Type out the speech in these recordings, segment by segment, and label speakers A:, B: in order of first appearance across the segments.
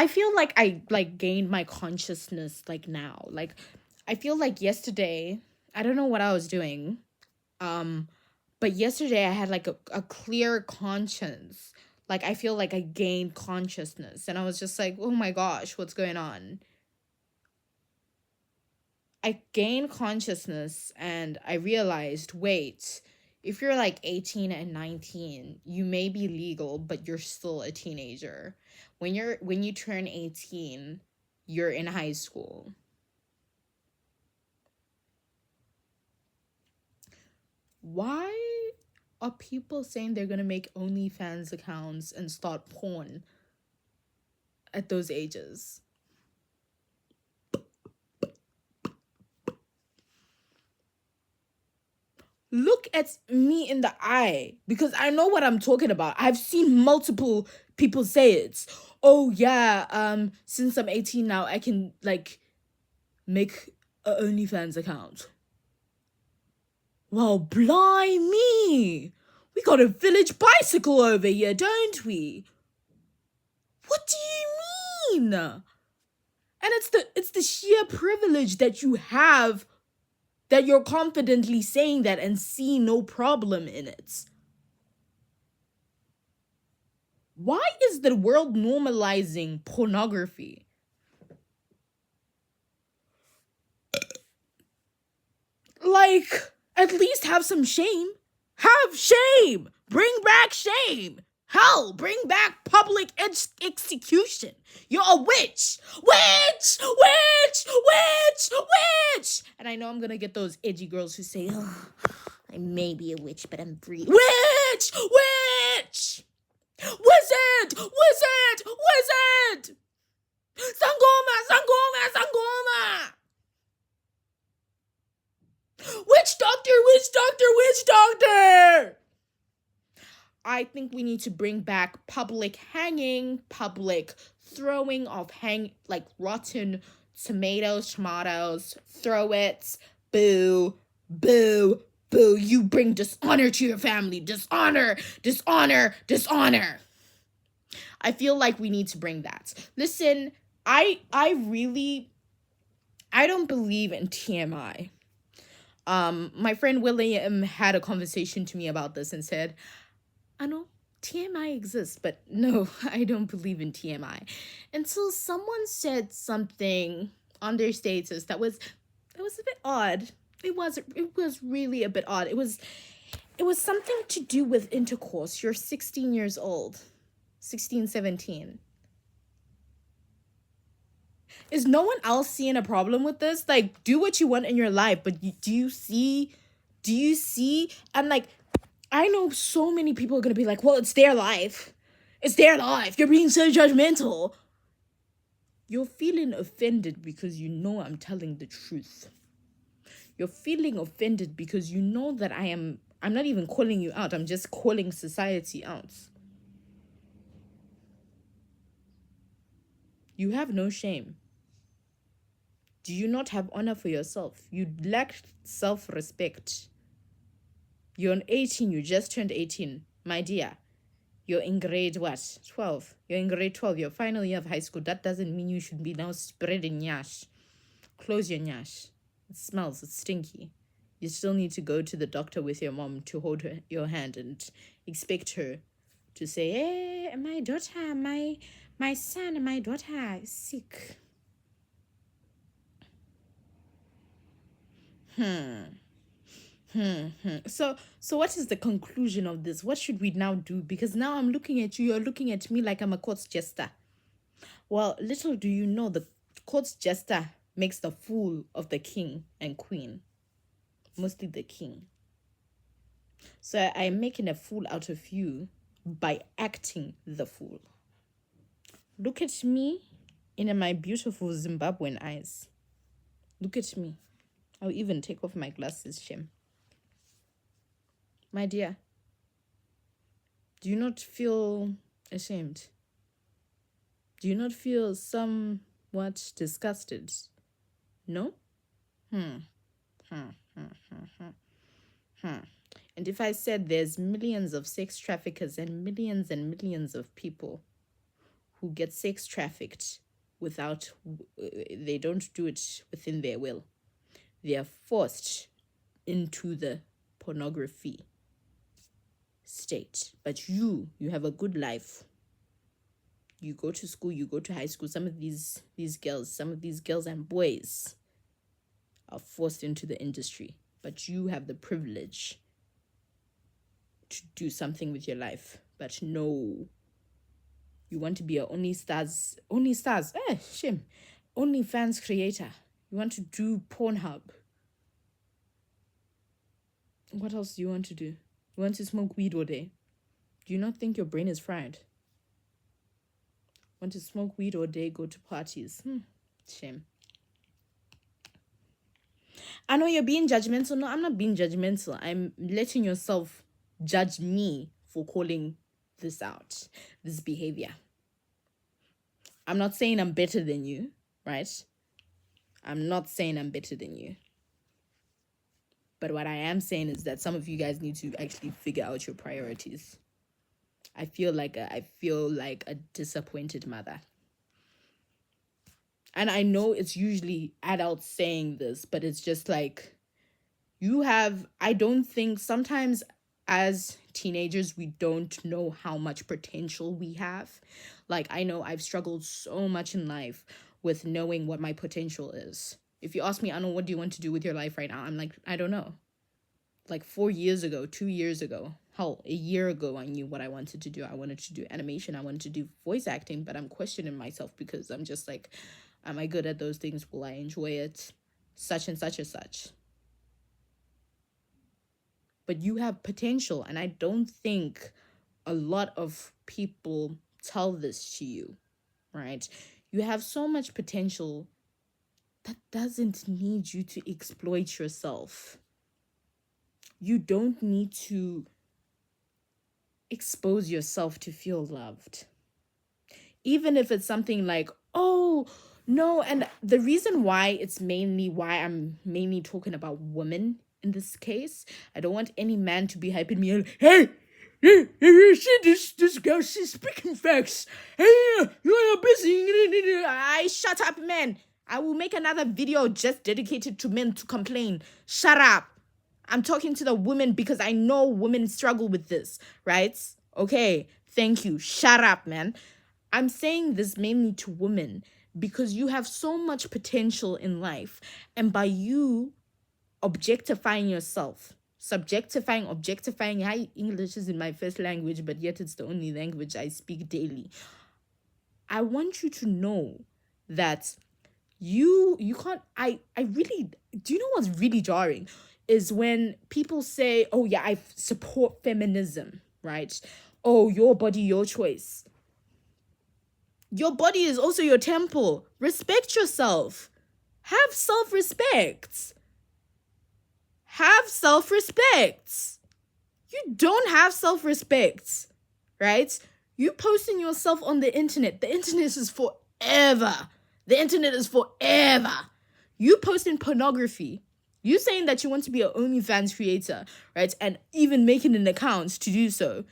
A: I feel like I like gained my consciousness like now. Like I feel like yesterday, I don't know what I was doing. Um but yesterday I had like a clear conscience. Like I feel like I gained consciousness and I was just like, "Oh my gosh, what's going on?" I gained consciousness and I realized, wait, if you're like 18 and 19, you may be legal, but you're still a teenager. When you turn 18, you're in high school. Why are people saying they're gonna make OnlyFans accounts and start porn at those ages? Look at me in the eye because I know what I'm talking about. I've seen multiple people say it. Oh yeah, since I'm 18 now, I can like make a OnlyFans account. Well, blimey. We got a village bicycle over here, don't we? What do you mean? And it's the sheer privilege that you have that you're confidently saying that and see no problem in it. Why is the world normalizing pornography? Like, at least have some shame. Have shame. Bring back shame. Hell, bring back public execution. You're a witch. Witch! Witch! Witch! Witch! And I know I'm gonna get those edgy girls who say, oh, I may be a witch, but I'm free. Witch! Witch! Wizard! Wizard! Wizard! Sangoma! Sangoma! Sangoma! Witch doctor! Witch doctor! Witch doctor! I think we need to bring back public hanging, public throwing of like rotten tomatoes, throw it, boo, boo, boo. You bring dishonor to your family. Dishonor, dishonor, dishonor. I feel like we need to bring that. Listen, I don't believe in TMI. My friend William had a conversation to me about this and said, I know TMI exists, but no, I don't believe in TMI. Until someone said something on their status that was a bit odd. It was really a bit odd. It was something to do with intercourse. You're 16 years old. 16, 17. Is no one else seeing a problem with this? Like, do what you want in your life, but do you see? And like, I know so many people are going to be like, well, it's their life. It's their life. You're being so judgmental. You're feeling offended because you know I'm telling the truth. You're feeling offended because you know that I'm not even calling you out. I'm just calling society out. You have no shame. Do you not have honor for yourself? You lack self-respect. You're 18, you just turned 18. My dear, you're in grade what? 12. You're in grade 12, your final year of high school. That doesn't mean you should be now spreading nyash. Close your nyash. It smells, it's stinky. You still need to go to the doctor with your mom to hold your hand and expect her to say, hey, my daughter, my son, my daughter is sick. So what is the conclusion of this? What should we now do? Because now I'm looking at you, you're looking at me like I'm a court jester. Well, little do you know, the court jester makes the fool of the king and queen. Mostly the king. So I'm making a fool out of you by acting the fool. Look at me in my beautiful Zimbabwean eyes. Look at me. I'll even take off my glasses, Shem. My dear, do you not feel ashamed? Do you not feel somewhat disgusted? No? And if I said there's millions of sex traffickers and millions of people who get sex trafficked without, they don't do it within their will. They are forced into the pornography state. But you have a good life. You go to school, you go to high school. Some of these girls and boys are forced into the industry. But you have the privilege to do something with your life. But no, you want to be a OnlyFans creator. You want to do Pornhub. What else do you want to do? You want to smoke weed all day? Do you not think your brain is fried? Want to smoke weed all day, go to parties? Shame. I know you're being judgmental. No, I'm not being judgmental. I'm letting yourself judge me for calling this out, this behavior. I'm not saying I'm better than you, right? I'm not saying I'm better than you. But what I am saying is that some of you guys need to actually figure out your priorities. I feel like a disappointed mother. And I know it's usually adults saying this, but it's just like, I don't think sometimes as teenagers, we don't know how much potential we have. Like, I know I've struggled so much in life with knowing what my potential is. If you ask me, I know, what do you want to do with your life right now? I'm like, I don't know. Like 4 years ago, 2 years ago, hell, a year ago, I knew what I wanted to do. I wanted to do animation. I wanted to do voice acting, but I'm questioning myself because I'm just like, am I good at those things? Will I enjoy it? Such and such and such. But you have potential, and I don't think a lot of people tell this to you, right? You have so much potential that doesn't need you to exploit yourself. You don't need to expose yourself to feel loved. Even if it's something like, oh, no, and the reason why I'm mainly talking about women in this case, I don't want any man to be hyping me on, hey, you see this girl, she's speaking facts. Hey, you're busy. Shut up, man. I will make another video just dedicated to men to complain. Shut up. I'm talking to the women because I know women struggle with this, right? Okay, thank you. Shut up, man. I'm saying this mainly to women because you have so much potential in life. And by you objectifying yourself, objectifying, English isn't my first language, but yet it's the only language I speak daily. I want you to know that you can't, I really, do you know what's really jarring? Is when people say, oh yeah, I support feminism, right? Oh, your body, your choice. Your body is also your temple. Respect yourself. Have self-respect. Have self-respect. You don't have self-respect, right? You posting yourself on the internet. The internet is forever. The internet is forever. You posting pornography. You saying that you want to be an OnlyFans creator, right? And even making an account to do so.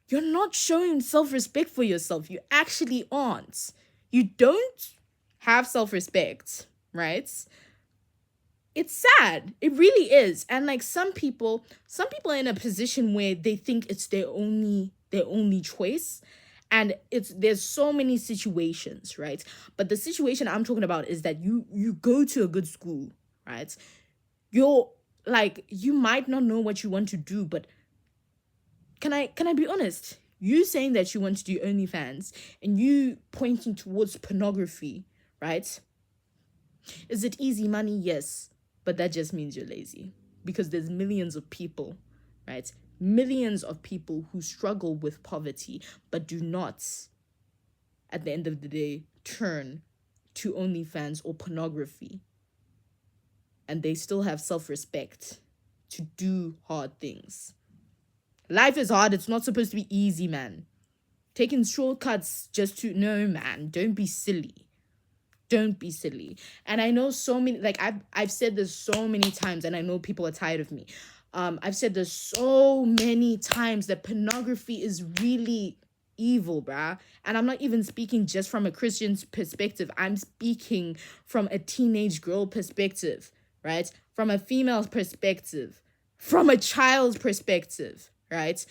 A: You're not showing self-respect for yourself. You actually aren't. You don't have self-respect, right? It's sad. It really is. And like some people are in a position where they think it's their only choice. And there's so many situations, right? But the situation I'm talking about is that you go to a good school, right? You're like, you might not know what you want to do, but can I be honest? You saying that you want to do OnlyFans and you pointing towards pornography, right? Is it easy money? Yes. But that just means you're lazy. Because there's millions of people, right? Millions of people who struggle with poverty, but do not, at the end of the day, turn to OnlyFans or pornography. And they still have self-respect to do hard things. Life is hard. It's not supposed to be easy, man. Taking shortcuts just to... No, man. Don't be silly. Don't be silly. And I know so many... Like, I've said this so many times, and I know people are tired of me. I've said this so many times that pornography is really... evil, bruh. And I'm not even speaking just from a Christian's perspective. I'm speaking from a teenage girl perspective, right? From a female's perspective, from a child's perspective, right?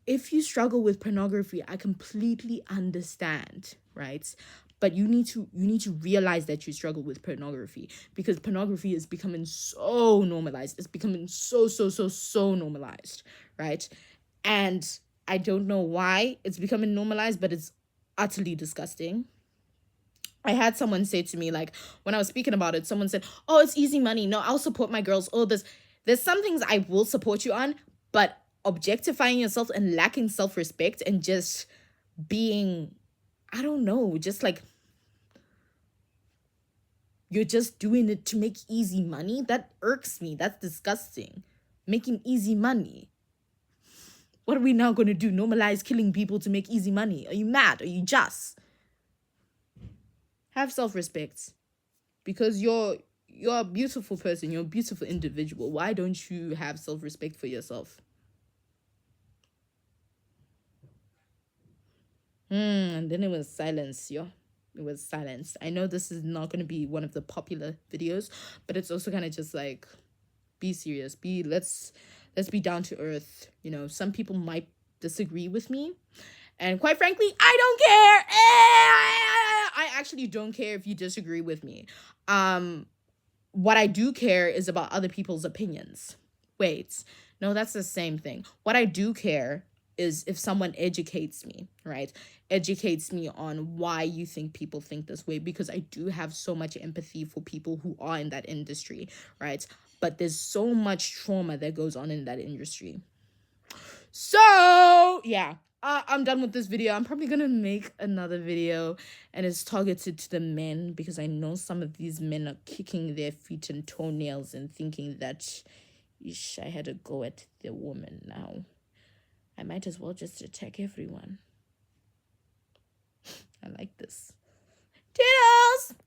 A: If you struggle with pornography, I completely understand, right? But you need to realize that you struggle with pornography, because pornography is becoming so normalized. It's becoming so normalized, right? And I don't know why it's becoming normalized, but it's utterly disgusting. I had someone say to me, like, when I was speaking about it, someone said, "Oh, it's easy money. No, I'll support my girls." Oh, there's some things I will support you on, but objectifying yourself and lacking self-respect and just being, I don't know, just like you're just doing it to make easy money, that irks me. That's disgusting. Making easy money. What are we now going to do? Normalize killing people to make easy money? Are you mad? Are you just? Have self-respect, because you're a beautiful person. You're a beautiful individual. Why don't you have self-respect for yourself? And then it was silence, yo. It was silence. I know this is not going to be one of the popular videos, but it's also kind of just like, be serious. Let's be down to earth. You know, some people might disagree with me, and quite frankly, I don't care. I actually don't care if you disagree with me. What I do care is about other people's opinions. Wait, no, that's the same thing. What I do care is if someone educates me, right? Educates me on why you think people think this way, because I do have so much empathy for people who are in that industry, right? But there's so much trauma that goes on in that industry. So, yeah. I'm done with this video. I'm probably gonna make another video, and it's targeted to the men, because I know some of these men are kicking their feet and toenails and thinking that, I had to go at the woman now. I might as well just attack everyone.